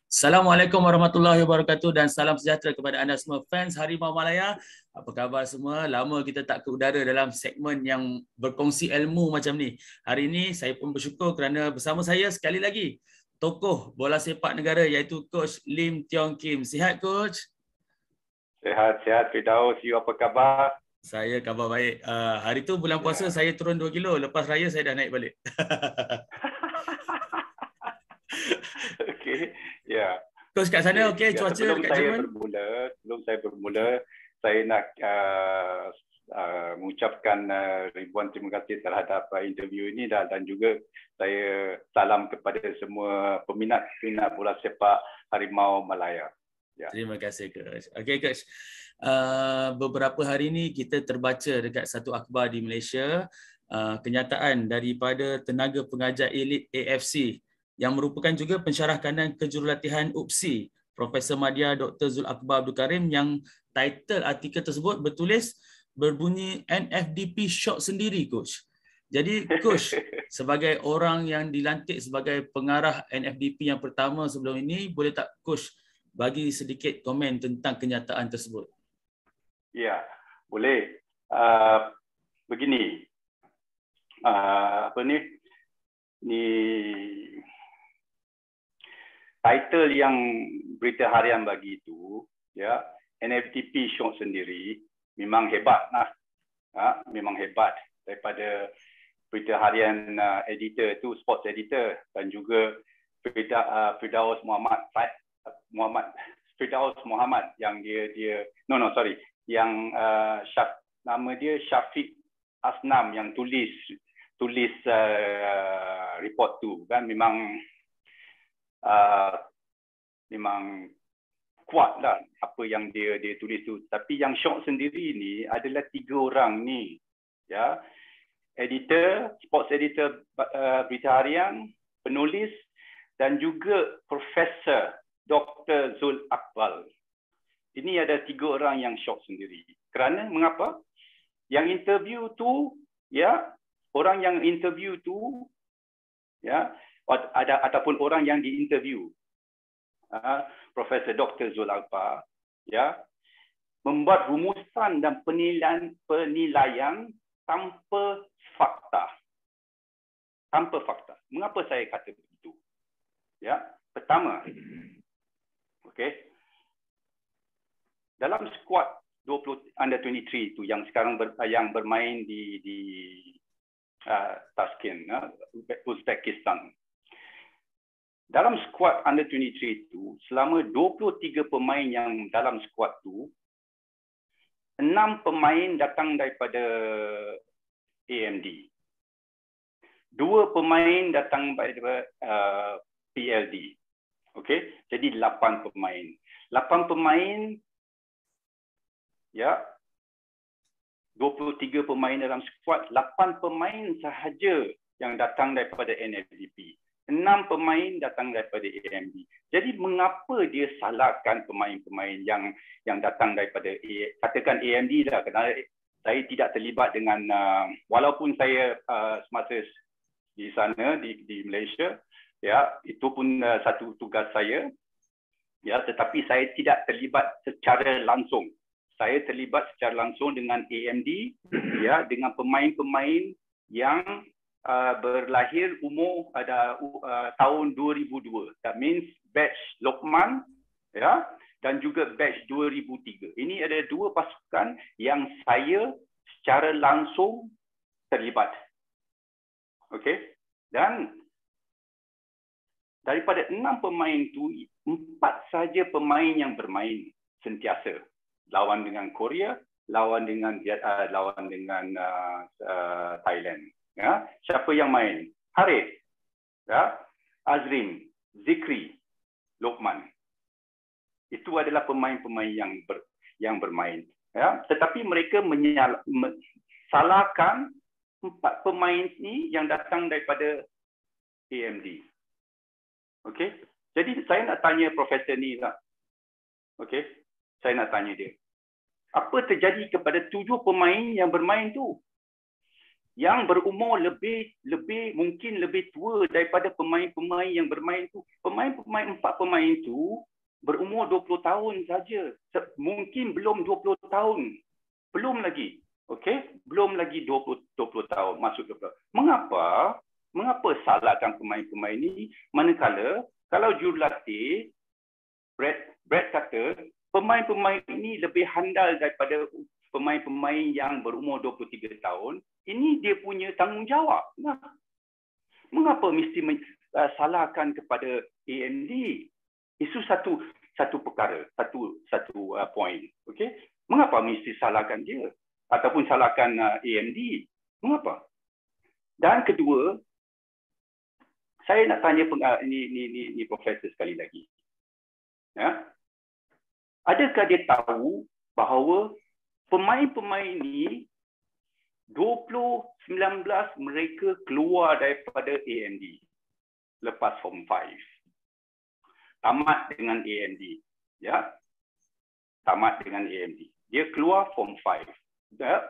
Assalamualaikum warahmatullahi wabarakatuh dan salam sejahtera kepada anda semua fans Harimau Malaya. Apa khabar semua? Lama kita tak ke udara dalam segmen yang berkongsi ilmu macam ni. Hari ini saya pun bersyukur kerana bersama saya sekali lagi tokoh bola sepak negara iaitu Coach Lim Tiong Kim. Sihat Coach? Sihat, Firdaus. You apa khabar? Saya khabar baik. Hari tu bulan puasa saya turun 2 kilo. Lepas raya saya dah naik balik. Okey, ya. Coach kat sana okey cuaca dekat Jerman? Sebelum saya bermula, saya nak mengucapkan ribuan terima kasih terhadap interview ini dan juga saya salam kepada semua peminat bola sepak Harimau Malaya. Ya. Terima kasih Coach. Okey Coach. Beberapa hari ini kita terbaca dekat satu akhbar di Malaysia kenyataan daripada tenaga pengajar elit AFC yang merupakan juga pensyarah kanan kejurulatihan UPSI, Profesor Madya Dr. Zul Akbar Abdul Karim, yang title artikel tersebut bertulis berbunyi NFDP shock sendiri Coach. Jadi Coach, sebagai orang yang dilantik sebagai pengarah NFDP yang pertama sebelum ini, boleh tak Coach bagi sedikit komen tentang kenyataan tersebut? Ya, boleh. Begini, title yang berita harian bagi itu, ya, NFDP shock sendiri, memang hebat lah. Memang hebat daripada berita harian editor itu, sports editor, dan juga Firdaus Muhammad yang nama dia Syafiq Asnam yang tulis report tu kan, memang kuat lah apa yang dia tulis tu. Tapi yang shock sendiri ni adalah 3 orang ni, ya, editor, sports editor berita harian, penulis dan juga Profesor Dr. Zul Akbar. Ini ada 3 orang yang shock sendiri. Kerana mengapa? Yang interview tu, ya, orang yang interview tu, ya, ataupun orang yang diinterview, Profesor Dr. Zul Akbar, ya, membuat rumusan dan penilaian tanpa fakta. Tanpa fakta. Mengapa saya kata begitu? Ya, pertama, okey, dalam skuad 20 under 23 itu yang sekarang yang bermain di Tashkent, Uzbekistan. Dalam skuad under 23 itu, selama 23 pemain yang dalam skuad itu, 6 pemain datang daripada AMD. 2 pemain datang daripada PLD. Okey, jadi 8 pemain. 8 pemain, ya, 23 pemain dalam skuad, 8 pemain sahaja yang datang daripada NFDP. 6 pemain datang daripada AMD. Jadi mengapa dia salahkan pemain-pemain yang datang daripada katakan AMD lah, kerana saya tidak terlibat dengan walaupun saya semasa di sana di Malaysia, ya, itu pun satu tugas saya, ya, tetapi saya tidak terlibat secara langsung. Saya terlibat secara langsung dengan AMD, ya, dengan pemain-pemain yang berlahir umur pada tahun 2002. That means batch Lokman, ya, dan juga batch 2003. Ini ada 2 pasukan yang saya secara langsung terlibat. Okey. Dan daripada 6 pemain itu, 4 saja pemain yang bermain sentiasa. Lawan dengan Korea, lawan dengan Thailand. Ya, siapa yang main? Harith, ya, Azrin, Zikri, Lokman. Itu adalah pemain-pemain yang bermain. Ya, tetapi mereka salahkan 4 pemain ini yang datang daripada AMD. Okey. Jadi saya nak tanya Profesor ni lah. Okey. Saya nak tanya dia. Apa terjadi kepada 7 pemain yang bermain tu? yang berumur mungkin lebih tua daripada pemain-pemain yang bermain tu. Empat pemain tu berumur 20 tahun saja. Mungkin belum 20 tahun. Belum lagi. Okey, belum lagi 20 tahun, masuk 20 tahun. Mengapa salahkan pemain-pemain ini, manakala kalau jurulatih Brad kata pemain-pemain ini lebih handal daripada pemain-pemain yang berumur 23 tahun. Ini dia punya tanggungjawab. Nah, mengapa mesti salahkan kepada AMD? Itu satu perkara, satu point. Okey, mengapa mesti salahkan dia ataupun salahkan AMD? Mengapa? Dan kedua, saya nak tanya ini profesor sekali lagi. Ya. Adakah dia tahu bahawa pemain-pemain ini 2019 mereka keluar daripada AMD lepas Form 5. Tamat dengan AMD. Ya. Tamat dengan AMD. Dia keluar Form 5. Ya.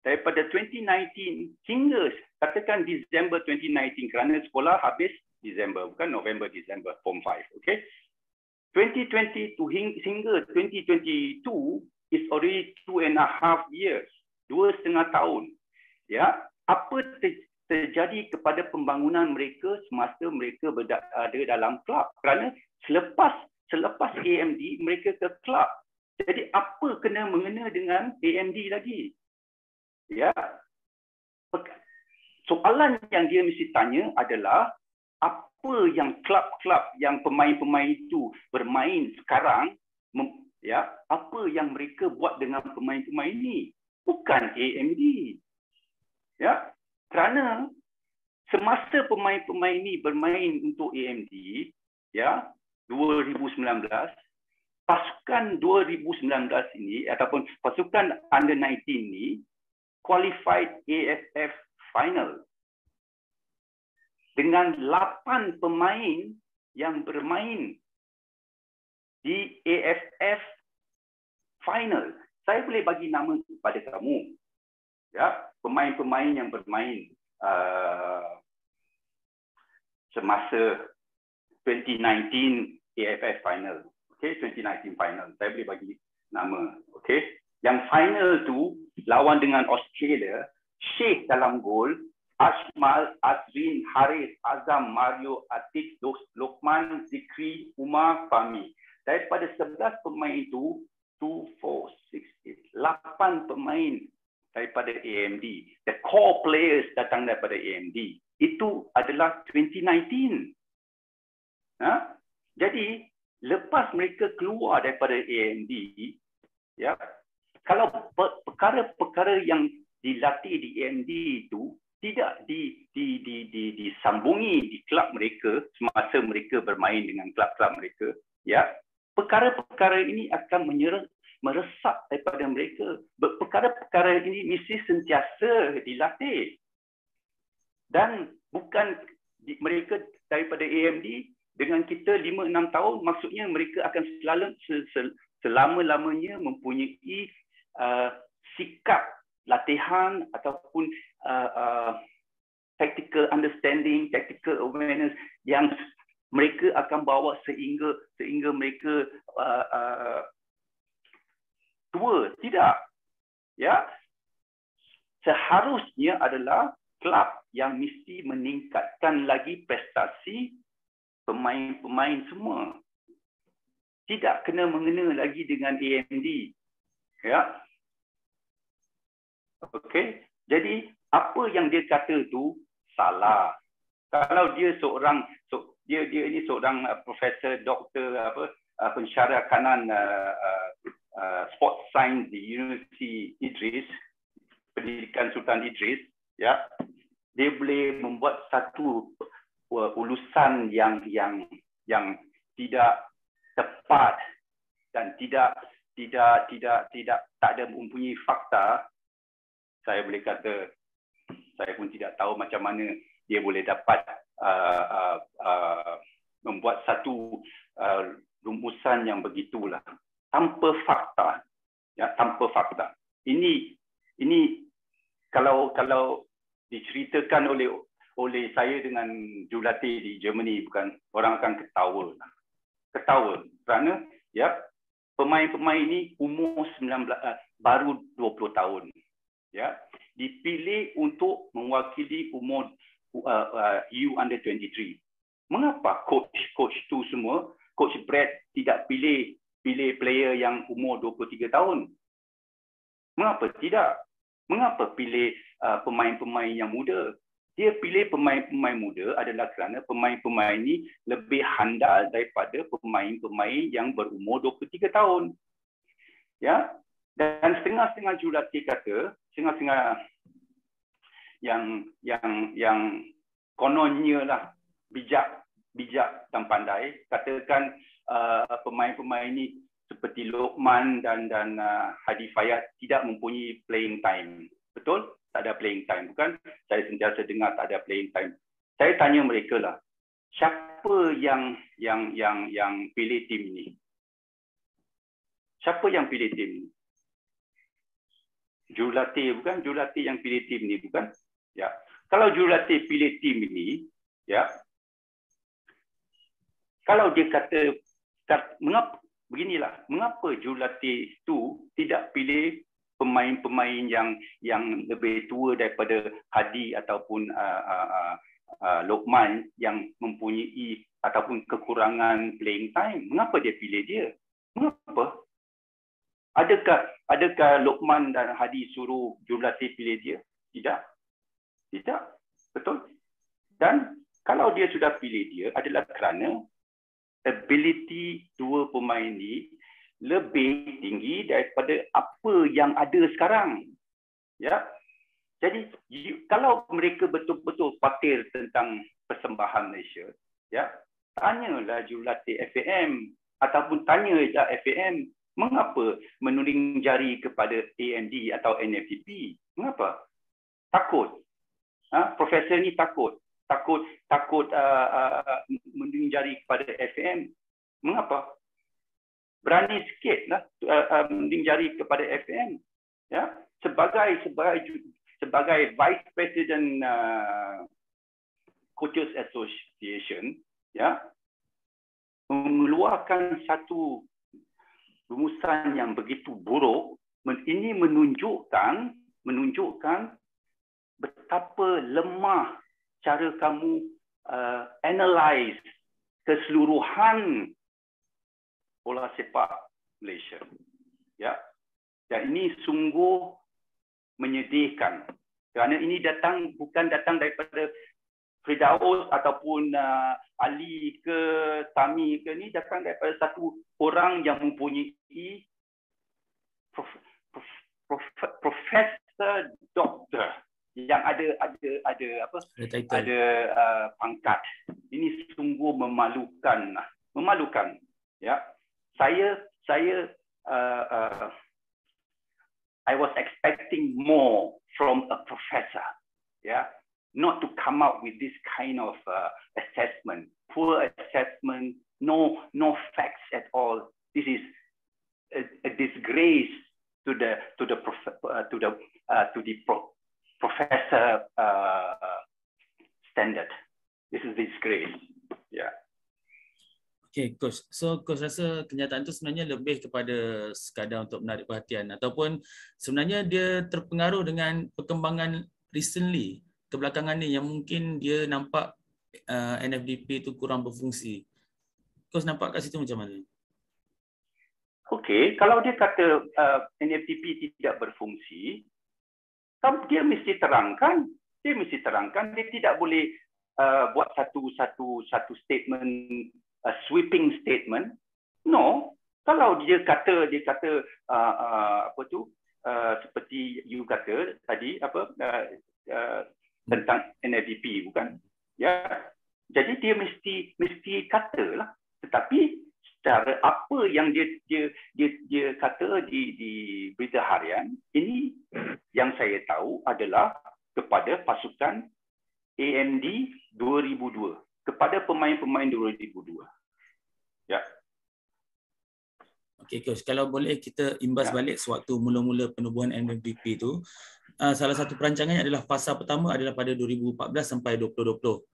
Daripada 2019 hingga katakan Disember 2019 kerana sekolah habis Disember, bukan November, Disember, Form 5. Okay. 2020 hingga 2022 is already 2.5 years. 2,5 tahun. Ya, apa terjadi kepada pembangunan mereka semasa mereka berada dalam kelab? Kerana selepas AMD mereka ke kelab. Jadi apa kena mengena dengan AMD lagi? Ya. Soalan yang dia mesti tanya adalah apa yang kelab-kelab yang pemain-pemain itu bermain sekarang, ya, apa yang mereka buat dengan pemain-pemain ini? Bukan AMD. Ya, kerana semasa pemain-pemain ini bermain untuk AMD, ya, 2019, pasukan 2019 ini ataupun pasukan under 19 ini qualified AFF final dengan 8 pemain yang bermain di AFF final. Saya boleh bagi nama kepada kamu. Ya, pemain-pemain yang bermain semasa 2019 AFF final. Okey, 2019 final. Saya boleh bagi nama. Okey. Yang final tu lawan dengan Australia, Sheikh dalam gol, Ashmal, Azrin, Haris, Azam, Mario, Atik, Lokman, Zikri, Umar, Fahmi. Daripada 11 pemain itu, 2, 4, 6, 8 pemain daripada AMD. The core players datang daripada AMD. Itu adalah 2019. Ha? Jadi, lepas mereka keluar daripada AMD, ya, kalau perkara-perkara yang dilatih di AMD itu tidak disambungi di kelab mereka semasa mereka bermain dengan kelab-kelab mereka, ya, perkara-perkara ini akan meresap daripada mereka. Perkara-perkara ini mesti sentiasa dilatih. Dan bukan mereka daripada AMD dengan kita 5-6 tahun, maksudnya mereka akan selama-lamanya mempunyai sikap latihan ataupun tactical understanding, tactical awareness yang mereka akan bawa sehingga mereka tua. Tidak. Ya. Seharusnya adalah kelab yang mesti meningkatkan lagi prestasi pemain-pemain semua. Tidak kena mengena lagi dengan AMD. Ya. Okey. Jadi apa yang dia kata tu salah. Kalau dia ini seorang profesor, doktor, pensyarah kanan sport science di Universiti Idris, Pendidikan Sultan Idris, ya, dia boleh membuat satu ulusan yang tidak tepat dan tidak tak ada mempunyai fakta. Saya boleh kata saya pun tidak tahu macam mana dia boleh dapat membuat satu rumusan yang begitulah tanpa fakta, ya, tanpa fakta. Ini kalau diceritakan oleh saya dengan jurulatih di Germany, bukan, orang akan ketawa kerana ya, pemain-pemain ini umur 19 baru 20 tahun, ya, dipilih untuk mewakili umur U-23. Mengapa coach tu semua, coach Brad tidak pilih player yang umur 23 tahun? Mengapa tidak? Mengapa pilih pemain-pemain yang muda? Dia pilih pemain-pemain muda adalah kerana pemain-pemain ini lebih handal daripada pemain-pemain yang berumur 23 tahun. Ya. Dan setengah-setengah jurulatih kata, setengah-setengah yang kononnya lah bijak dan pandai, katakan pemain-pemain ini seperti Lokman dan Hadi Fayad tidak mempunyai playing time. Betul? Tak ada playing time, bukan? Saya sentiasa dengar tak ada playing time. Saya tanya mereka lah, siapa yang pilih tim ini? Siapa yang pilih tim ini? Jurulatih, bukan? Jurulatih yang pilih tim ini, bukan? Ya. Kalau jurulatih pilih tim ini, ya, kalau dia kata mengapa beginilah, mengapa jurulatih itu tidak pilih pemain-pemain yang lebih tua daripada Hadi ataupun Lokman yang mempunyai ataupun kekurangan playing time? Mengapa dia pilih dia? Mengapa? Adakah Lokman dan Hadi suruh jurulatih pilih dia? Tidak. Betul? Dan kalau dia sudah pilih dia adalah kerana ability dua pemain ini lebih tinggi daripada apa yang ada sekarang. Ya. Jadi kalau mereka betul-betul pakir tentang persembahan Malaysia, ya, tanyalah jurulatih FAM ataupun tanya FAM mengapa menuding jari kepada AMD atau NFDP? Mengapa? Takut. Profesor ni takut menuding jari kepada FAM. Mengapa? Berani sikitlah menuding jari kepada FAM, ya, sebagai Vice President Coaches Association, ya, mengeluarkan satu rumusan yang begitu buruk. Ini menunjukkan betapa lemah cara kamu analyze keseluruhan bola sepak Malaysia. Ya. Dan ini sungguh menyedihkan. Kerana ini bukan datang daripada Firdaus ataupun Ali ke Sami ke, ni datang daripada satu orang yang mempunyai profesor doktor yang ada pangkat. Ini sungguh memalukan. Ya. I was expecting more from a professor, yeah, not to come up with this kind of assessment, poor assessment, no facts at all. This is a disgrace to the professor standard. This is disgrace, yeah. Okay, Coach. So, Coach rasa kenyataan itu sebenarnya lebih kepada sekadar untuk menarik perhatian ataupun sebenarnya dia terpengaruh dengan perkembangan recently, kebelakangan ni, yang mungkin dia nampak NFDP itu kurang berfungsi. Coach nampak kat situ macam mana? Okay, kalau dia kata NFDP tidak berfungsi, dia mesti terangkan. Dia tidak boleh buat satu statement, a sweeping statement. No, kalau dia kata seperti you kata tadi tentang NFDP, bukan? Ya. Jadi dia mesti katalah. Tetapi secara apa yang dia kata di berita harian ini, yang saya tahu adalah kepada pasukan AMD 2002, kepada pemain-pemain 2002. Ya. Okay, Coach. Kalau boleh kita imbas balik sewaktu mula-mula penubuhan NMVP tu, salah satu perancangannya adalah fasa pertama adalah pada 2014 sampai 2020.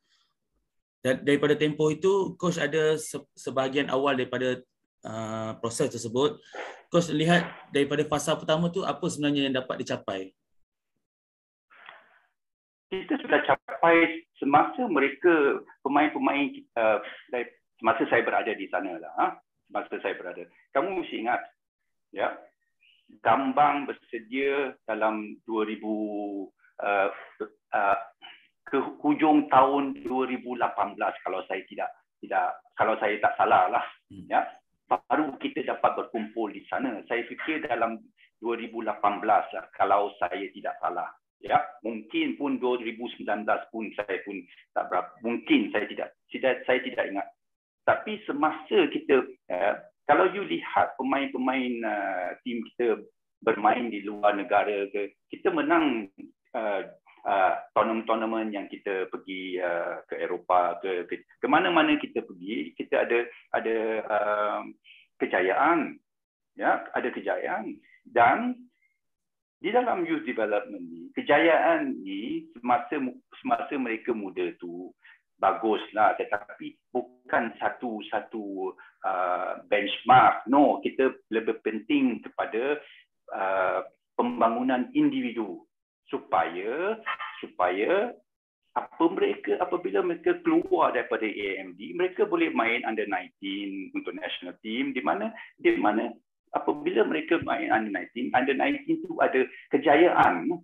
Dan daripada tempoh itu, Coach ada sebahagian awal daripada proses tersebut. Coach lihat daripada fasa pertama tu apa sebenarnya yang dapat dicapai? Kita sudah capai semasa mereka pemain-pemain semasa saya berada di sana lah. Semasa saya berada. Kamu mesti ingat, ya, Gambang bersedia dalam 2000 ke hujung tahun 2018 kalau saya kalau saya tak salah lah, ya. Baru kita dapat berkumpul di sana. Saya fikir dalam 2018 lah, kalau saya tidak salah. Ya, mungkin pun 2019 pun saya pun tak berapa. Mungkin saya tidak ingat. Tapi semasa kita, kalau you lihat pemain-pemain tim kita bermain di luar negara kita menang tournament yang kita pergi ke Eropah, ke mana-mana kita pergi, kita ada kejayaan, ya, ada kejayaan. Dan di dalam youth development ni, kejayaan ni semasa mereka muda tu baguslah, tetapi bukan satu benchmark. No, kita lebih penting kepada pembangunan individu supaya apabila mereka keluar daripada AMD, mereka boleh main under 19 untuk national team, di mana apabila mereka main under 19 itu ada kejayaan.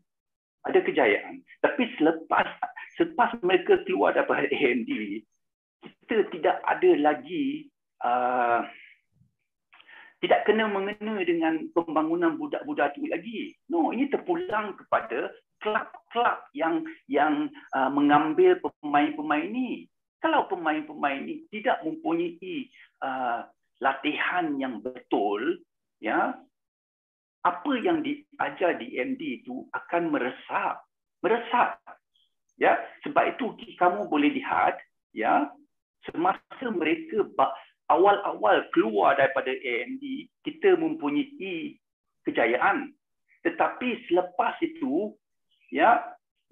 Tapi selepas mereka keluar daripada AMD, kita tidak ada lagi tidak kena-mengena dengan pembangunan budak-budak itu lagi. No, ini terpulang kepada kelab-kelab yang mengambil pemain-pemain ini. Kalau pemain-pemain ini tidak mempunyai latihan yang betul, ya, apa yang diajar di MD itu akan meresap. Ya, sebab itu kamu boleh lihat, ya, semasa mereka awal-awal keluar daripada AMD, kita mempunyai kejayaan. Tetapi selepas itu, ya,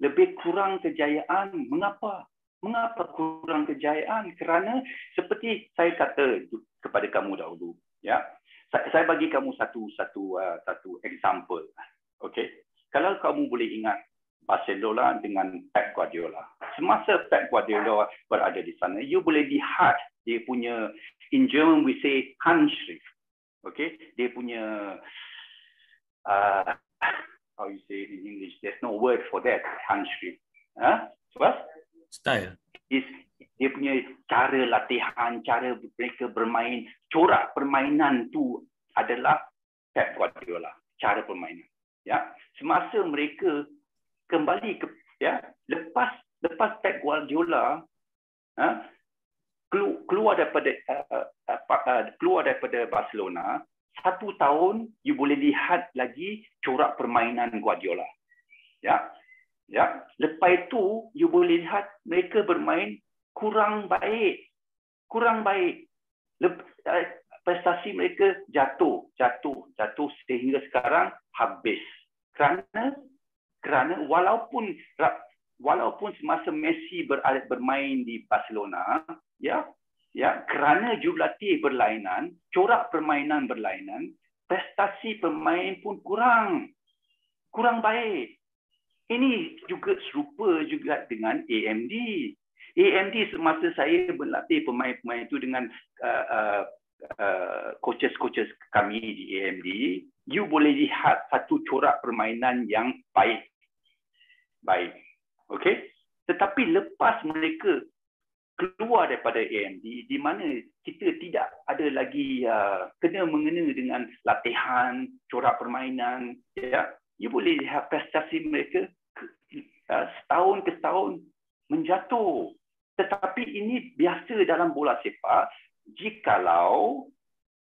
lebih kurang kejayaan. Mengapa? Mengapa kurang kejayaan? Kerana seperti saya kata kepada kamu dahulu, ya, saya bagi kamu satu example. Okay? Kalau kamu boleh ingat Barcelona dengan Pep Guardiola. Semasa Pep Guardiola berada di sana, you boleh lihat dia punya, in German we say Handschrift. Okay? Dia punya how you say it in English? There's no word for that, Handschrift. What? Style. Dia punya cara latihan, cara mereka bermain, corak permainan tu adalah Pep Guardiola, cara permainan. Ya, semasa mereka kembali ke, ya, lepas Pep Guardiola keluar daripada Barcelona, 1 tahun you boleh lihat lagi corak permainan Guardiola. Ya. Lepas itu you boleh lihat mereka bermain kurang baik. Prestasi mereka jatuh sehingga sekarang habis. Kerana walaupun semasa Messi bermain di Barcelona, ya, kerana jurulatih berlainan, corak permainan berlainan, prestasi pemain pun kurang baik. Ini juga serupa juga dengan AMD. AMD semasa saya berlatih pemain-pemain itu dengan coaches kami di AMD, you boleh lihat satu corak permainan yang baik. Okay? Tetapi lepas mereka keluar daripada AMD, di mana kita tidak ada lagi kena-mengena dengan latihan, corak permainan, ya, you boleh lihat prestasi mereka setahun ke setahun menjatuh. Tetapi ini biasa dalam bola sepak jikalau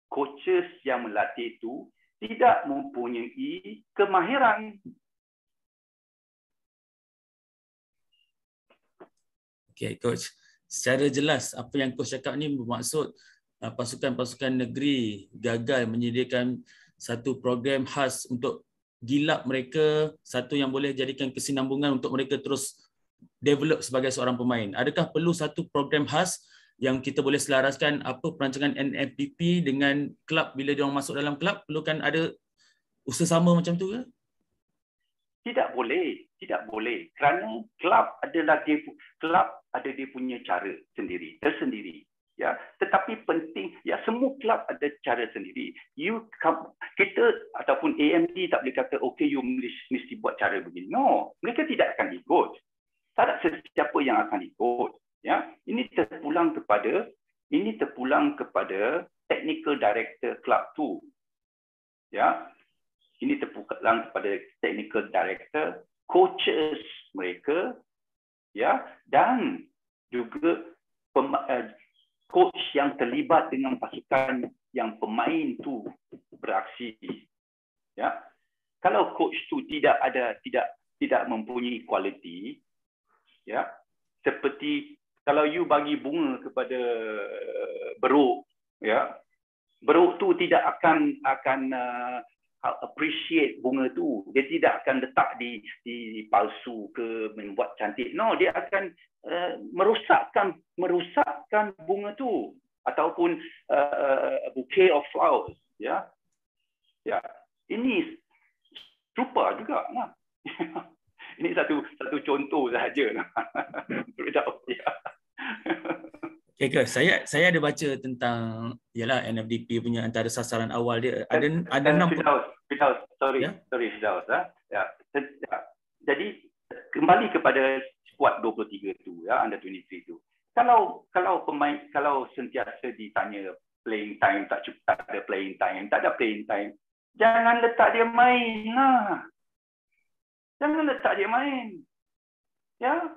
coaches yang melatih itu tidak mempunyai kemahiran. Okay, Coach. Secara jelas apa yang Coach cakap ni bermaksud pasukan-pasukan negeri gagal menyediakan satu program khas untuk gilap mereka, satu yang boleh jadikan kesinambungan untuk mereka terus develop sebagai seorang pemain? Adakah perlu satu program khas yang kita boleh selaraskan apa perancangan NFDP dengan kelab bila dia orang masuk dalam kelab? Perlukan ada usaha sama macam tu ke? Tidak boleh, tidak boleh. Kerana kelab ada dia punya cara sendiri, tersendiri. Ya, tetapi penting, ya semua kelab ada cara sendiri. Kita ataupun AMD tak boleh kata, okay, you mesti buat cara begini. No, mereka tidak akan ikut. Tak ada sesiapa yang akan ikut. Ya, ini terpulang kepada technical director kelab tu. Ya, ini terpulang kepada technical director, coaches mereka, ya, dan juga coach yang terlibat dengan pasukan yang pemain tu beraksi. Ya, kalau coach tu tidak mempunyai kualiti, ya, seperti kalau you bagi bunga kepada beruk, ya, beruk tu tidak akan appreciate bunga tu. Dia tidak akan letak di palsu ke membuat cantik. No, dia akan merosakkan bunga tu ataupun bouquet of flowers. Ya, ya. Ini serupa juga. Nah. Ini satu contoh sahaja. Ya. Okay, guys, saya ada baca tentang NFDP punya antara sasaran awal dia ada 6. Sorry. Ya. Jadi kembali kepada skuad 23 tu, ya, under 23 tu. Kalau pemain, kalau sentiasa ditanya playing time, tak ada playing time, jangan letak dia main lah. Jangan letak dia main. Ya.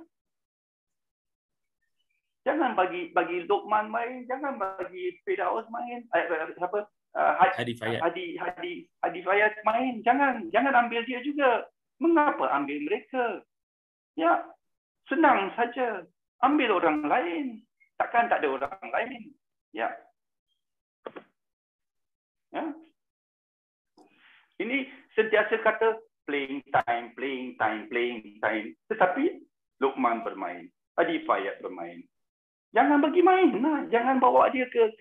Jangan bagi Lokman main, jangan bagi Firdaus main. Hadi Fayaz main. Jangan ambil dia juga. Mengapa ambil mereka? Ya, senang saja. Ambil orang lain. Takkan tak ada orang lain. Ya. Ya. Ini sentiasa kata playing time. Tetapi Lokman bermain, Hadi Fayaz bermain. Jangan bagi main, nah. Jangan bawa dia ke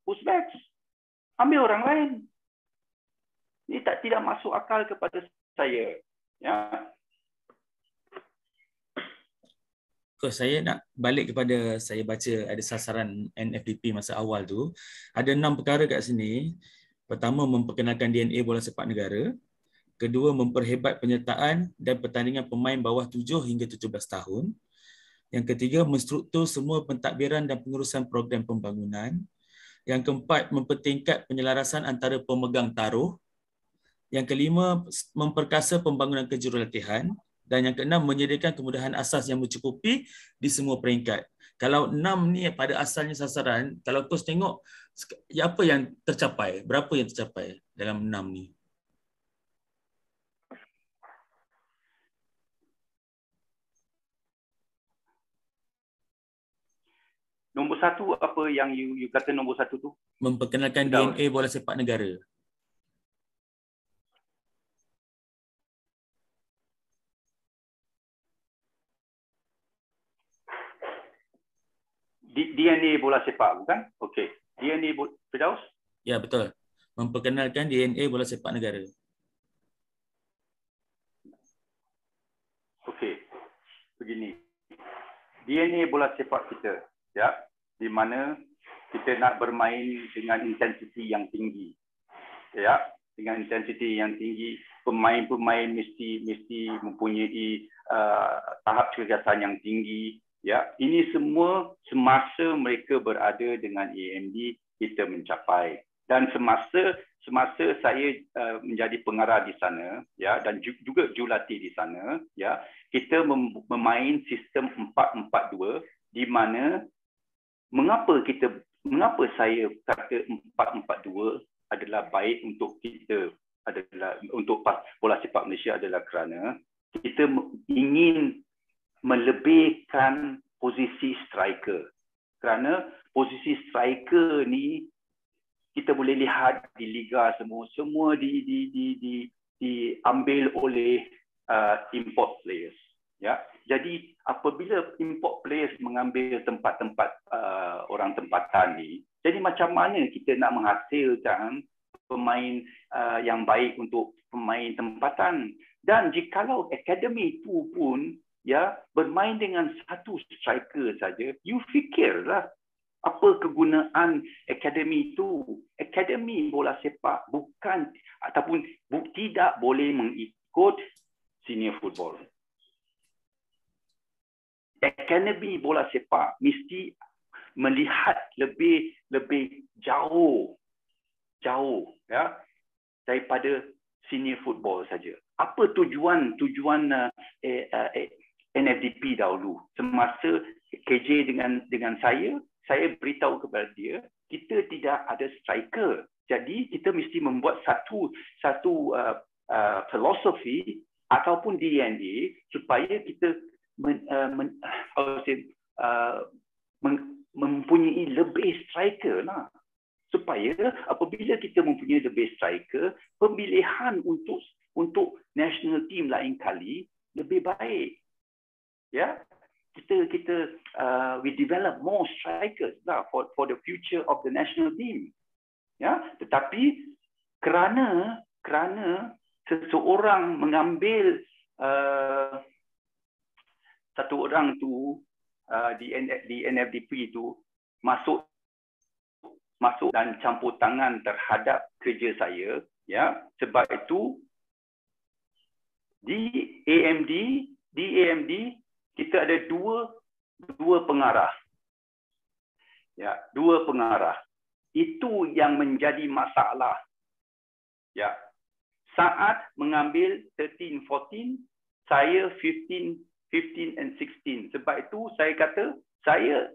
Uzbek. Ambil orang lain. Ini tidak masuk akal kepada saya. Ya. Saya nak balik kepada saya baca ada sasaran NFDP masa awal tu. Ada 6 perkara kat sini. Pertama, memperkenalkan DNA bola sepak negara. Kedua, memperhebat penyertaan dan pertandingan pemain bawah 7 hingga 17 tahun. Yang ketiga, menstruktur semua pentadbiran dan pengurusan program pembangunan. Yang keempat, mempertingkat penyelarasan antara pemegang taruh. Yang kelima, memperkasa pembangunan kejurulatihan. Dan yang keenam, menyediakan kemudahan asas yang mencukupi di semua peringkat. Kalau 6 ni pada asalnya sasaran, kalau coach tengok apa yang tercapai, berapa yang tercapai dalam 6 ni? Nombor 1 apa yang you kata nombor 1 tu? Memperkenalkan DNA bola sepak negara. DNA bola sepak, bukan? Okey. DNA Firdaus? Ya, betul. Memperkenalkan DNA bola sepak negara. Okey. Begini. DNA bola sepak kita, ya, di mana kita nak bermain dengan intensiti yang tinggi. Ya, dengan intensiti yang tinggi, pemain-pemain mesti mempunyai tahap kecergasan yang tinggi. Ya, ini semua semasa mereka berada dengan AMD kita mencapai. Dan semasa saya menjadi pengarah di sana, ya, dan juga jurulatih di sana, ya, kita memain sistem 4-4-2 di mana mengapa saya kata 4-4-2 adalah baik untuk kita, adalah untuk bola sepak Malaysia adalah kerana kita ingin melebihkan posisi striker. Kerana posisi striker ni kita boleh lihat di liga semua diambil oleh import players. Ya, jadi apabila import players mengambil tempat-tempat orang tempatan ni, jadi macam mana kita nak menghasilkan pemain yang baik untuk pemain tempatan? Dan jikalau akademi itu pun ya bermain dengan satu striker saja, you fikirlah apa kegunaan akademi itu? Akademi bola sepak bukan ataupun tidak boleh mengikut senior football. Akademi bola sepak mesti melihat lebih jauh ya daripada senior football saja. Apa tujuan NFDP dahulu? Semasa KJ dengan saya beritahu kepada dia, kita tidak ada striker. Jadi kita mesti membuat satu filosofi ataupun DNA supaya kita mempunyai lebih striker lah. Supaya apabila kita mempunyai lebih striker, pemilihan untuk national team lain kali lebih baik. Ya, kita we develop more strikers lah for the future of the national team. Ya, tetapi kerana seseorang mengambil satu orang tu di NFDP itu masuk dan campur tangan terhadap kerja saya, ya, sebab itu di AMD kita ada dua pengarah. Ya, dua pengarah. Itu yang menjadi masalah. Ya. Saat mengambil 13, 14, saya 15 and 16. Sebab itu saya kata saya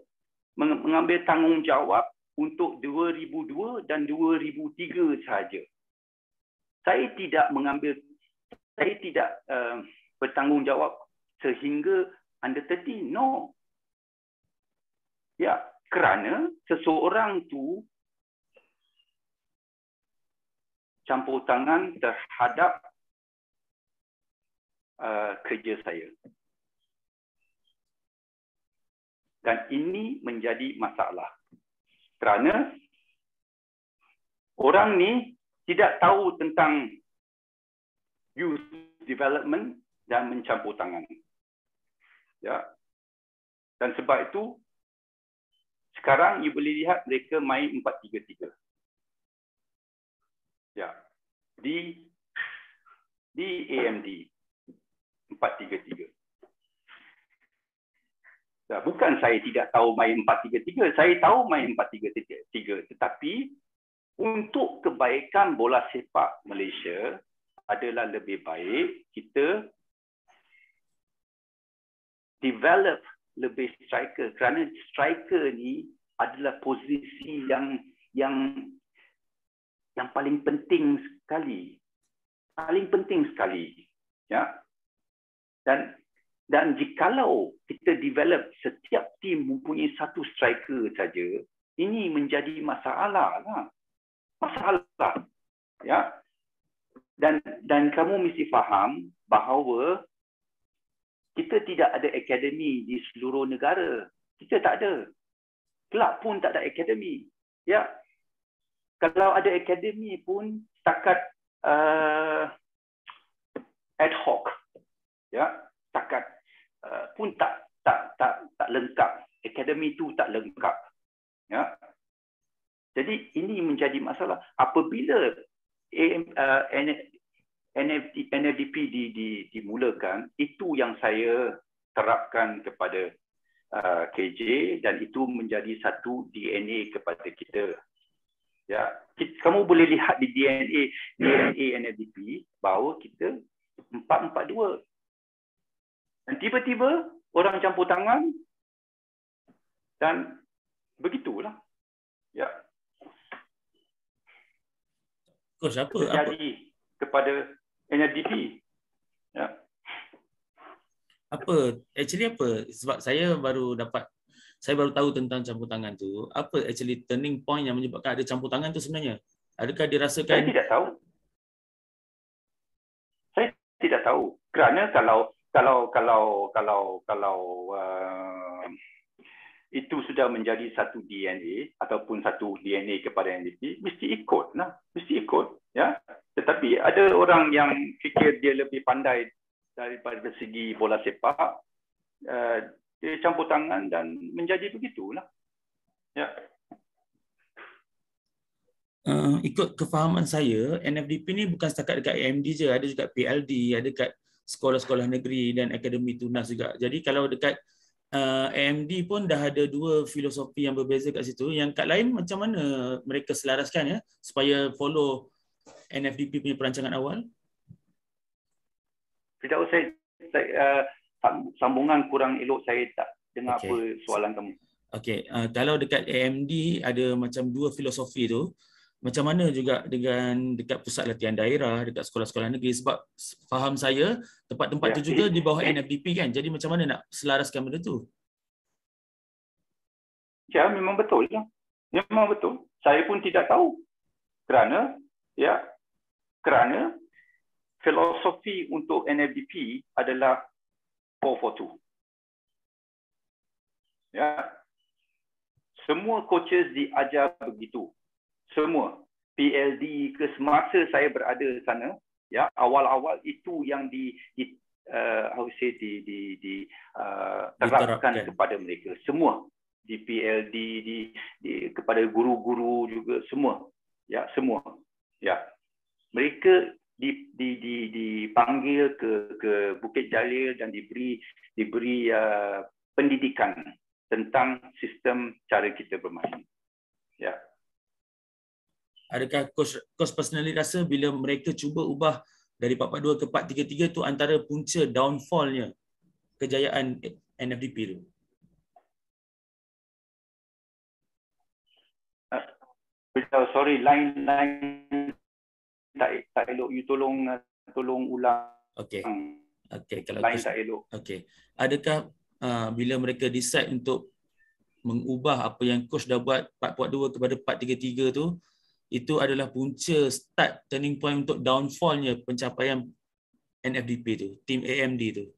mengambil tanggungjawab untuk 2002 dan 2003 sahaja. Saya tidak bertanggungjawab sehingga under 13. No. Ya, kerana seseorang tu campur tangan terhadap kerja saya. Dan ini menjadi masalah. Kerana orang ni tidak tahu tentang youth development dan mencampur tangan. Ya. Dan sebab itu sekarang you boleh lihat mereka main 4-3-3. Ya. Di AMD 4-3-3. Bukan saya tidak tahu main 4-3-3, saya tahu main 4-3-3, tetapi untuk kebaikan bola sepak Malaysia adalah lebih baik kita develop lebih striker, kerana striker ni adalah posisi yang paling penting sekali. Paling penting sekali. Ya. Dan jikalau kita develop setiap tim mempunyai satu striker saja, ini menjadi masalah lah. Masalah. Ya. Dan kamu mesti faham bahawa kita tidak ada akademi di seluruh negara. Kita tak ada. Kelab pun tak ada akademi. Ya. Kalau ada akademi pun setakat ad hoc. Ya, setakat pun tak lengkap. Akademi itu tak lengkap. Ya. Jadi ini menjadi masalah. Apabila NFDP dimulakan, itu yang saya terapkan kepada KJ dan itu menjadi satu DNA kepada kita. Ya, kamu boleh lihat di DNA NFDP bahawa kita 4-4-2. Dan tiba-tiba orang campur tangan dan begitulah. Ya. Coach, apa terjadi kepada NFDP. Ya. Apa? Actually apa? Sebab saya baru dapat Saya baru tahu tentang campur tangan tu. Apa actually turning point yang menyebabkan ada campur tangan tu sebenarnya? Adakah Saya dirasakan? tidak tahu. Saya tidak tahu. Kerana kalau itu sudah menjadi satu DNA ataupun satu DNA kepada NDP, mesti ikut lah, mesti ikut, ya. Tetapi ada orang yang fikir dia lebih pandai daripada segi bola sepak, dia campur tangan dan menjadi begitulah, ya. Ikut kefahaman saya, NFDP ni bukan setakat dekat AMD je, ada juga PLD, ada dekat sekolah-sekolah negeri dan akademi tunas juga. Jadi kalau dekat AMD pun dah ada dua filosofi yang berbeza kat situ. Yang kat lain macam mana mereka selaraskan ya supaya follow NFDP punya perancangan awal? Tidak usah, sambungan kurang elok, saya tak dengar apa soalan kamu. Okey, kalau dekat AMD ada macam dua filosofi tu, macam mana juga dengan dekat pusat latihan daerah, dekat sekolah-sekolah negeri, sebab faham saya tempat-tempat tu juga di bawah NFDP kan. Jadi macam mana nak selaraskan benda tu? Ya, memang betul lah. Memang betul. Saya pun tidak tahu. Kerana filosofi untuk NFDP adalah 442. Ya. Semua coaches diajar begitu. Semua. PLD ke semasa saya berada di sana, ya, awal-awal itu yang terapkan kepada mereka. Semua. Di PLD, kepada guru-guru juga, semua. Ya, semua. Ya. Mereka dipanggil ke Bukit Jalil dan diberi pendidikan tentang sistem cara kita bermain. Ya. Adakah Coach personally rasa bila mereka cuba ubah dari 4-4-2 ke 4-3-3 tu antara punca downfallnya kejayaan NFDP tu? Sorry, line tak elok. You tolong ulang. Okey. Kalau line tak elok. Okey. Adakah bila mereka decide untuk mengubah apa yang coach dah buat 4-4-2 kepada 4-3-3 tu, itu adalah punca start turning point untuk downfallnya pencapaian NFDP tu, tim AMD tu?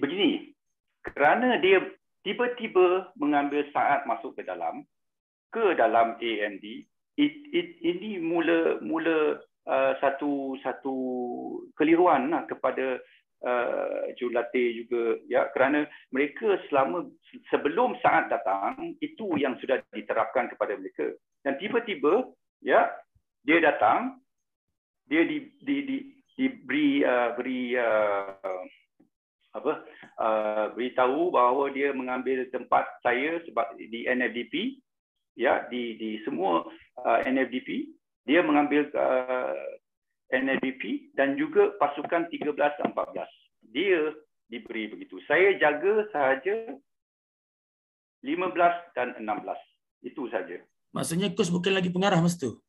Begini, kerana dia tiba-tiba mengambil saat masuk ke dalam AMD, ini mula satu keliruan lah kepada jurulatih juga, ya, kerana mereka sebelum saat datang itu yang sudah diterapkan kepada mereka, dan tiba-tiba, ya, dia datang, dia beritahu bahawa dia mengambil tempat saya sebab di NFDP, ya, di semua NFDP, dia mengambil NFDP dan juga pasukan 13 dan 14. Dia diberi begitu. Saya jaga sahaja 15 dan 16. Itu saja. Maksudnya coach bukan lagi pengarah masa tu?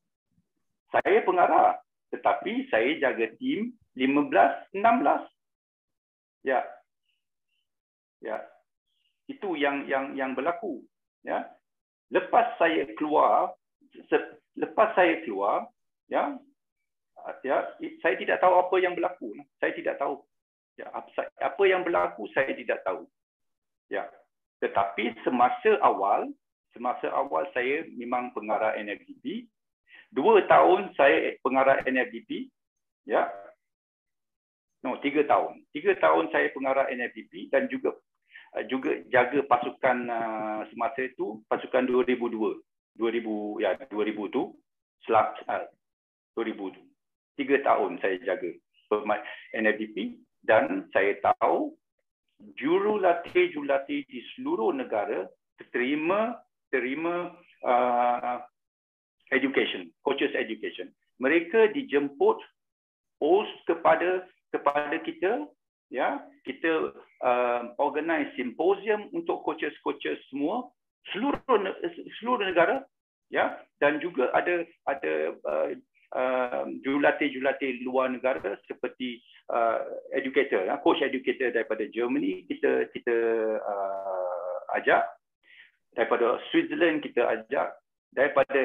Saya pengarah, tetapi saya jaga tim 15, 16. Ya. Ya. Itu yang berlaku, ya. Lepas saya keluar, ya, saya tidak tahu apa yang berlaku. Saya tidak tahu. Ya, apa yang berlaku saya tidak tahu. Ya. Tetapi semasa awal saya memang pengarah NFDP. 2 tahun saya pengarah NFDP. Ya. 3 tahun. 3 tahun saya pengarah NFDP dan juga jaga pasukan semasa itu, pasukan 2002. 2000 tu. 2000 tu. 3 tahun saya jaga NFDP dan saya tahu jurulatih di seluruh negara terima education, coaches education. Mereka dijemput host kepada kita, ya, kita organize simposium untuk coaches semua seluruh negara, ya, dan juga ada jurulatih luar negara seperti educator, coach educator daripada Germany kita ajak, daripada Switzerland kita ajak, daripada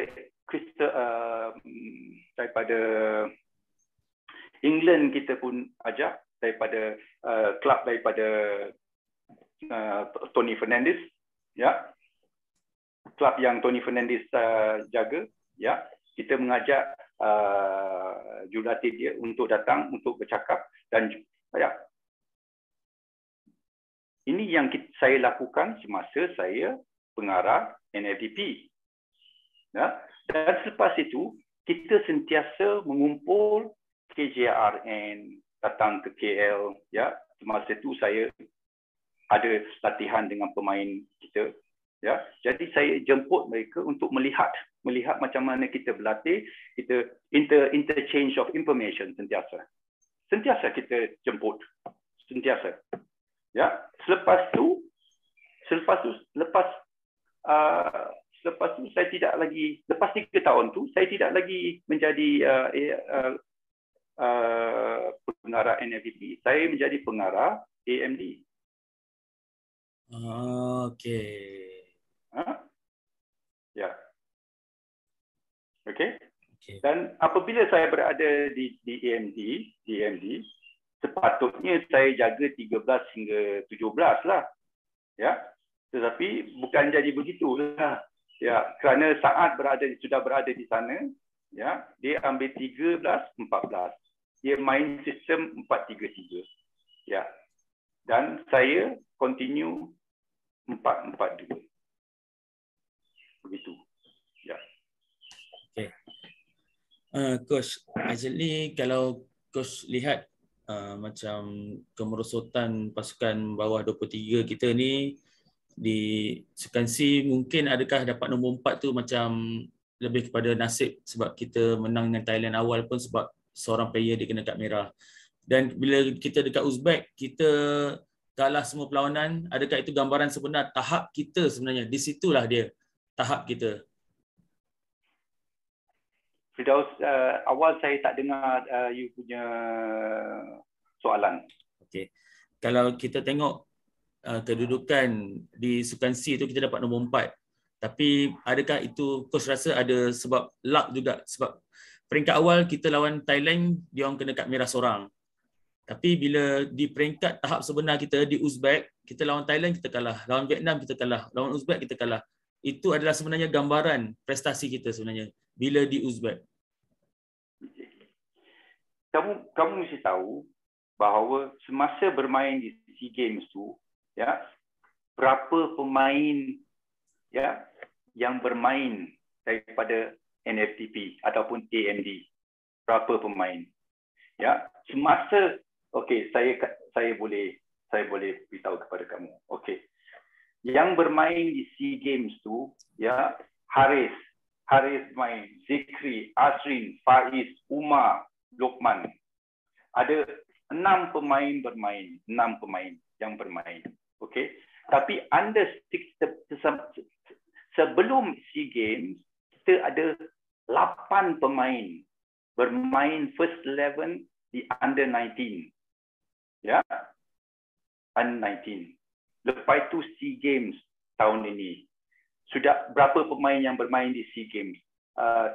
England kita pun ajak, daripada klub daripada Tony Fernandes, ya, klub yang Tony Fernandes jaga, ya, kita mengajak jurulatih dia untuk datang untuk bercakap dan ya, ini yang saya lakukan semasa saya pengarah NFDP. Ya. Dan selepas itu kita sentiasa mengumpul KJRN, datang ke KL, ya. Semasa itu saya ada latihan dengan pemain kita, ya. Jadi saya jemput mereka untuk melihat macam mana kita berlatih, kita interchange of information sentiasa kita jemput, sentiasa. Ya, lepas tu saya tidak lagi, lepas 3 tahun tu saya tidak lagi menjadi pengarah NFDP, saya menjadi pengarah AMD. Okey. Ya. Okey. Dan apabila saya berada di AMD, sepatutnya saya jaga 13 hingga 17 lah. Ya. Tetapi bukan jadi begitulah. Ya, kerana saat sudah berada di sana, ya, dia ambil 13, 14. Dia main sistem 4-3-3. Ya. Dan saya continue 4-4-2. Begitu. Ya. Okey. Coach, actually kalau Coach lihat macam kemerosotan pasukan bawah 23 kita ni di Sukan C, mungkin adakah dapat nombor 4 tu macam lebih kepada nasib, sebab kita menang dengan Thailand awal pun sebab seorang player dia kena kad merah. Dan bila kita dekat Uzbek, kita kalah semua perlawanan, adakah itu gambaran sebenar tahap kita sebenarnya? Di situlah dia tahap kita. Firdaus, awal saya tak dengar you punya soalan. Okey. Kalau kita tengok kedudukan di Sukan C itu kita dapat nombor 4. Tapi adakah itu Coach rasa ada sebab luck juga? Sebab peringkat awal kita lawan Thailand, dia orang kena kad merah seorang. Tapi bila di peringkat tahap sebenar kita di Uzbek, kita lawan Thailand kita kalah, lawan Vietnam kita kalah, lawan Uzbek kita kalah. Itu adalah sebenarnya gambaran prestasi kita sebenarnya bila di Uzbek. Kamu mesti tahu bahawa semasa bermain di SEA Games tu, ya, berapa pemain, ya, yang bermain daripada NFDP ataupun AMD, berapa pemain, ya, semasa, okey, saya boleh beritahu kepada kamu. Okey, yang bermain di SEA Games tu, ya, Haris main, Zikri, Azrin, Faiz, Umar, Lokman. Ada 6 pemain bermain, 6 pemain yang bermain. Okey. Tapi sebelum SEA Games, kita ada 8 pemain bermain first 11 di under 19. Ya. Under 19. Lepas itu SEA Games tahun ini. Sudah berapa pemain yang bermain di SEA Games?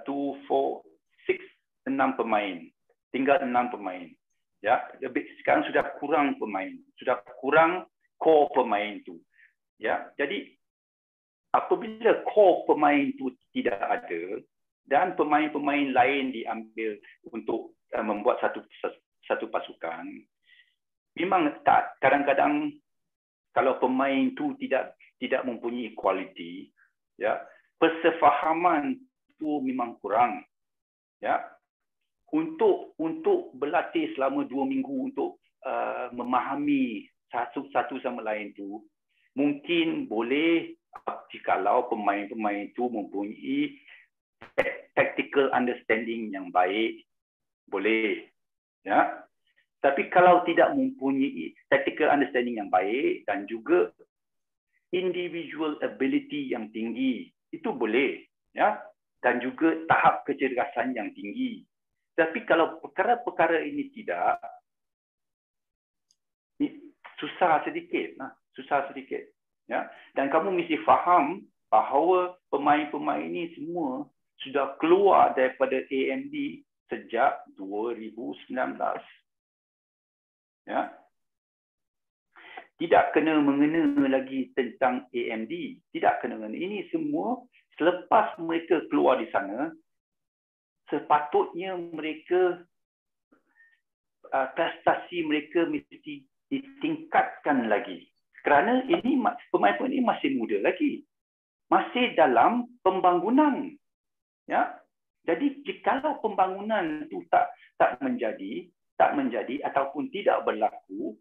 2, 4, 6, 6 pemain. Tinggal 6 pemain. Ya, sekarang sudah kurang pemain, sudah kurang core pemain tu. Ya, jadi apabila core pemain tu tidak ada dan pemain-pemain lain diambil untuk membuat satu pasukan, memang tak, kadang-kadang kalau pemain tu tidak mempunyai kualiti, ya, persefahaman tu memang kurang. Ya. Untuk berlatih selama 2 minggu untuk memahami satu sama lain tu, mungkin boleh jikalau pemain-pemain itu mempunyai tactical understanding yang baik, boleh, ya. Tapi kalau tidak mempunyai tactical understanding yang baik dan juga individual ability yang tinggi, itu boleh, ya, dan juga tahap kecerdasan yang tinggi. Tapi kalau perkara-perkara ini tidak, susah sedikit. Susah sedikit. Ya? Dan kamu mesti faham bahawa pemain-pemain ini semua sudah keluar daripada AMD sejak 2019. Ya? Tidak kena mengena lagi tentang AMD. Tidak kena mengena. Ini semua selepas mereka keluar di sana, sepatutnya mereka prestasi mereka mesti ditingkatkan lagi. Kerana ini pemain-pemain ini masih muda lagi. Masih dalam pembangunan. Ya. Jadi jikalau pembangunan itu tak menjadi ataupun tidak berlaku,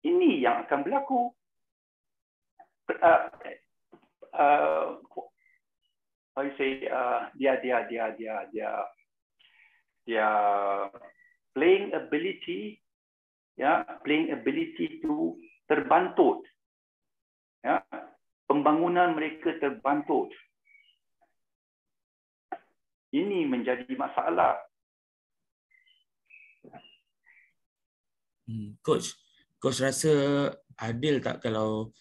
ini yang akan berlaku. Dia playing ability to terbantut. Ya, pembangunan mereka terbantut. Ini menjadi masalah. Coach rasa adil tak kalau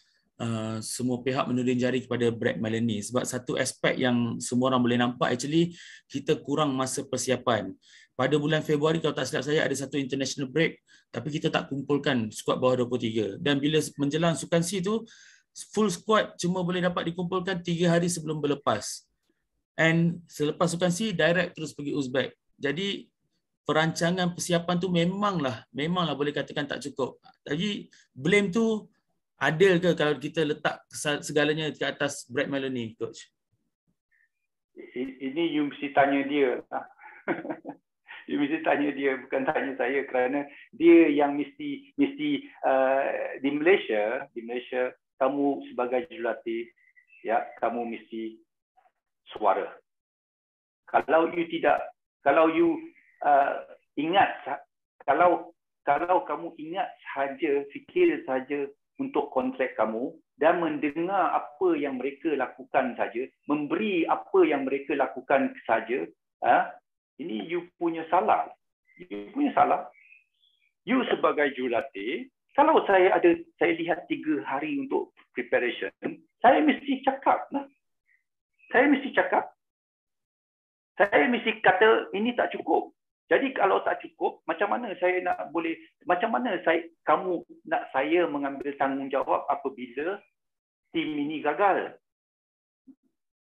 semua pihak menuding jari kepada Brad Maloney? Sebab satu aspek yang semua orang boleh nampak, actually kita kurang masa persiapan. Pada bulan Februari, kalau tak silap saya, ada satu international break, tapi kita tak kumpulkan skuad bawah 23. Dan bila menjelang Sukan C tu, full squad cuma boleh dapat dikumpulkan 3 hari sebelum berlepas. And selepas Sukan C, direct terus pergi Uzbek. Jadi perancangan persiapan tu memanglah boleh katakan tak cukup. Jadi blame tu adil ke kalau kita letak segalanya ke atas Brad Maloney, Coach? Ini you mesti tanya dia. You mesti tanya dia, bukan tanya saya, kerana dia yang mesti di Malaysia kamu sebagai jurulatih, ya, kamu mesti suara. Kalau kamu ingat sahaja, fikir saja untuk kontrak kamu dan mendengar apa yang mereka lakukan saja, memberi apa yang mereka lakukan saja, ini you punya salah. You sebagai jurulatih, kalau saya lihat 3 hari untuk preparation, saya mesti cakap. Saya mesti kata ini tak cukup. Jadi kalau tak cukup, macam mana kamu nak saya mengambil tanggungjawab apabila tim ini gagal?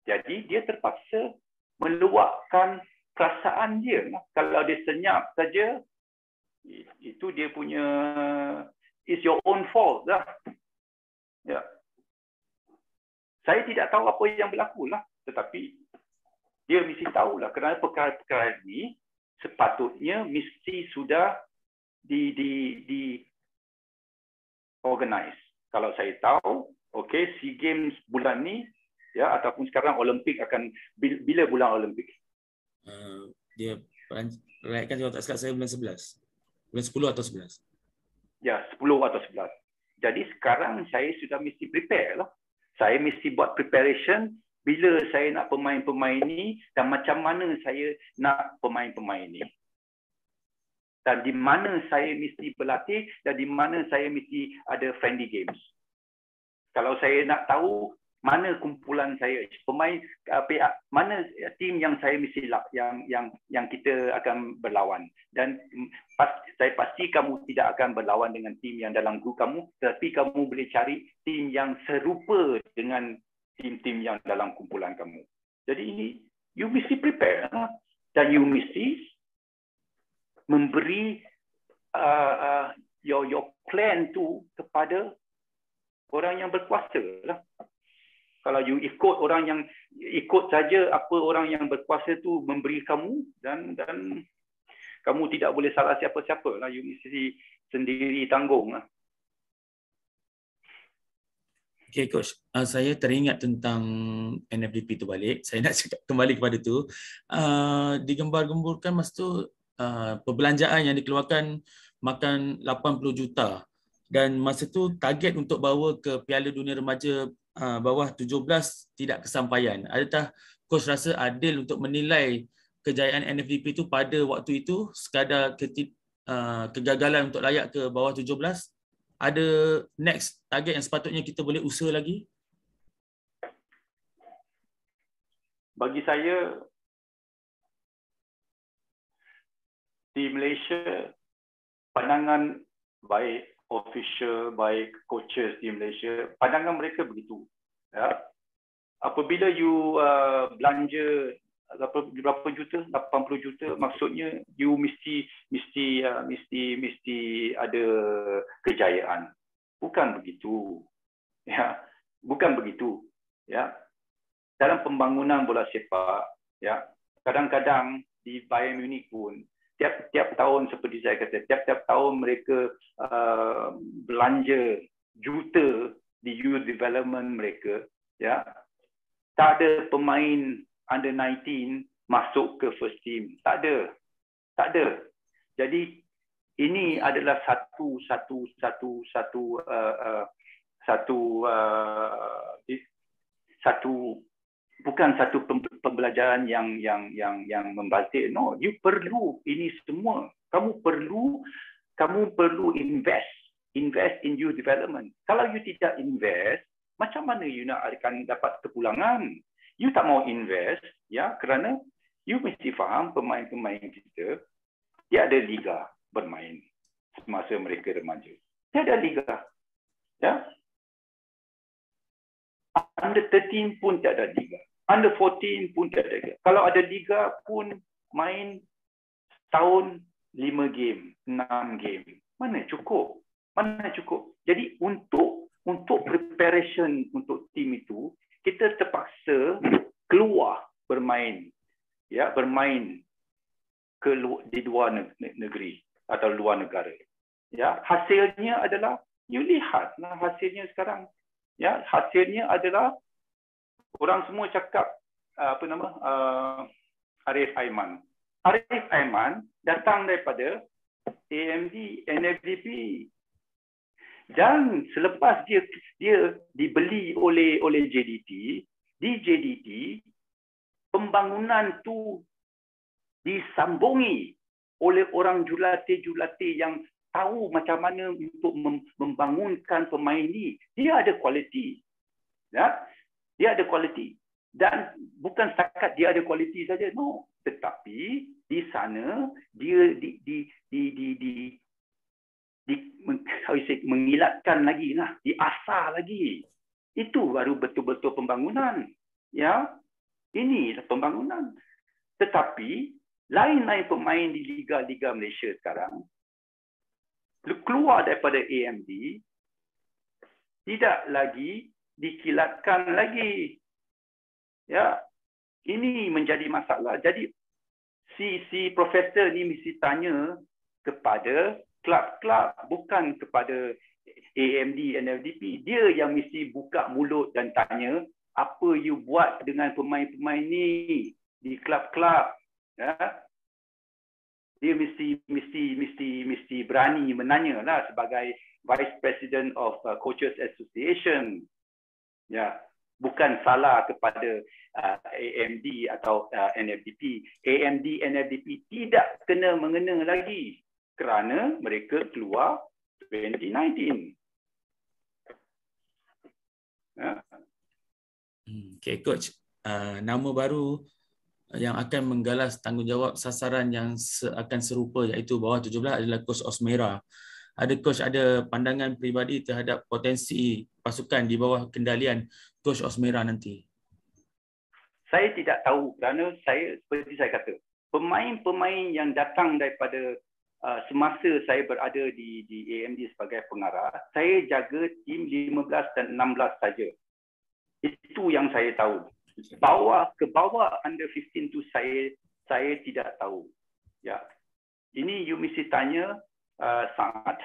Jadi dia terpaksa meluapkan perasaan dia. Kalau dia senyap saja, itu dia punya, it's your own fault lah. Ya. Saya tidak tahu apa yang berlaku lah, tetapi dia mesti tahulah kerana perkara-perkara ini sepatutnya mesti sudah di organize. Kalau saya tahu, okey, SEA Games bulan ni, ya, ataupun sekarang Olimpik akan bila bulan Olimpik? Dia raihkan kalau tak silap saya bulan 11. Bulan 10 atau 11. Ya, 10 atau 11. Jadi sekarang saya sudah mesti prepare lah. Saya mesti buat preparation bila saya nak pemain-pemain ni dan macam mana saya nak pemain-pemain ni. Dan di mana saya mesti berlatih dan di mana saya mesti ada friendly games. Kalau saya nak tahu mana kumpulan saya, pemain mana tim yang saya mesti yang kita akan berlawan, dan saya pasti kamu tidak akan berlawan dengan tim yang dalam grup kamu, tetapi kamu boleh cari tim yang serupa dengan tim-tim yang dalam kumpulan kamu. Jadi ini you mesti prepare dan you mesti memberi your plan tu kepada orang yang berkuasa lah. Kalau you ikut saja apa orang yang berkuasa tu memberi kamu, dan kamu tidak boleh salah siapa-siapa lah. You mesti sendiri tanggung lah. Okay, Coach. Saya teringat tentang NFDP tu balik. Saya nak cakap kembali kepada tu. Digembar-gemburkan masa tu perbelanjaan yang dikeluarkan makan 80 juta. Dan masa tu target untuk bawa ke Piala Dunia Remaja bawah 17 tidak kesampaian. Adakah Coach rasa adil untuk menilai kejayaan NFDP itu pada waktu itu sekadar kegagalan untuk layak ke bawah 17? Ada next target yang sepatutnya kita boleh usaha lagi? Bagi saya, di Malaysia, pandangan baik official, baik coaches di Malaysia, pandangan mereka begitu. Ya. Apabila you belanja berapa juta, 80 juta, maksudnya you mesti ada kejayaan. Bukan begitu. Ya, bukan begitu. Ya. Dalam pembangunan bola sepak, ya, kadang-kadang di Bayern Munich pun tiap tahun, seperti saya kata, tiap tahun mereka belanja juta di youth development mereka, ya. Tak ada pemain under 19 masuk ke first team. Tak ada. Jadi ini adalah bukan satu pembelajaran yang membazir. No, you perlu ini semua. Kamu perlu invest in youth development. Kalau you tidak invest, macam mana you nak akan dapat kepulangan? You tak mau invest, ya, kerana you mesti faham pemain-pemain kita dia ada liga bermain semasa mereka remaja. Dia ada liga, ya. Under 13 pun tak ada liga. Under 14 pun tak ada liga. Kalau ada liga pun main tahun 5 game, 6 game. Mana cukup? Jadi untuk preparation untuk tim itu, kita terpaksa keluar bermain, ya, bermain di luar negeri atau luar negara. Ya, hasilnya adalah you lihatlah hasilnya sekarang. Ya, hasilnya adalah orang semua cakap Arif Aiman. Arif Aiman datang daripada AMD, NFDP. Dan selepas dia dibeli oleh JDT, di JDT pembangunan tu disambungi oleh orang julate yang tahu macam mana untuk membangunkan pemain ni. Dia ada kualiti. Ya? Dia ada kualiti. Dan bukan setakat dia ada kualiti saja, no. Tetapi di sana dia mengilatkan lagi lah, diasah lagi. Itu baru betul-betul pembangunan. Ya, ini pembangunan. Tetapi lain-lain pemain di liga-liga Malaysia sekarang keluar daripada AMD tidak lagi dikilatkan lagi. Ya, ini menjadi masalah. Jadi si profesor ni mesti tanya kepada klub-klub, bukan kepada AMD, NFDP. Dia yang mesti buka mulut dan tanya, apa you buat dengan pemain-pemain ni di klub-klub? Ya. Dia mesti berani menanya lah sebagai Vice President of Coaches Association. Ya, bukan salah kepada AMD atau NFDP. AMD, NFDP tidak kena mengena lagi kerana mereka keluar 2019. Ya. Okay, Coach. Nama baru yang akan menggalas tanggungjawab sasaran yang akan serupa iaitu bawah 17 adalah Coach Osmera. Coach ada pandangan peribadi terhadap potensi pasukan di bawah kendalian Coach Osmera nanti? Saya tidak tahu kerana seperti saya kata, pemain-pemain yang datang daripada semasa saya berada di AMD sebagai pengarah, saya jaga tim 15 dan 16 saja. Itu yang saya tahu. Ke bawah under 15 tu saya tidak tahu. Ya. Ini you mesti tanya Saad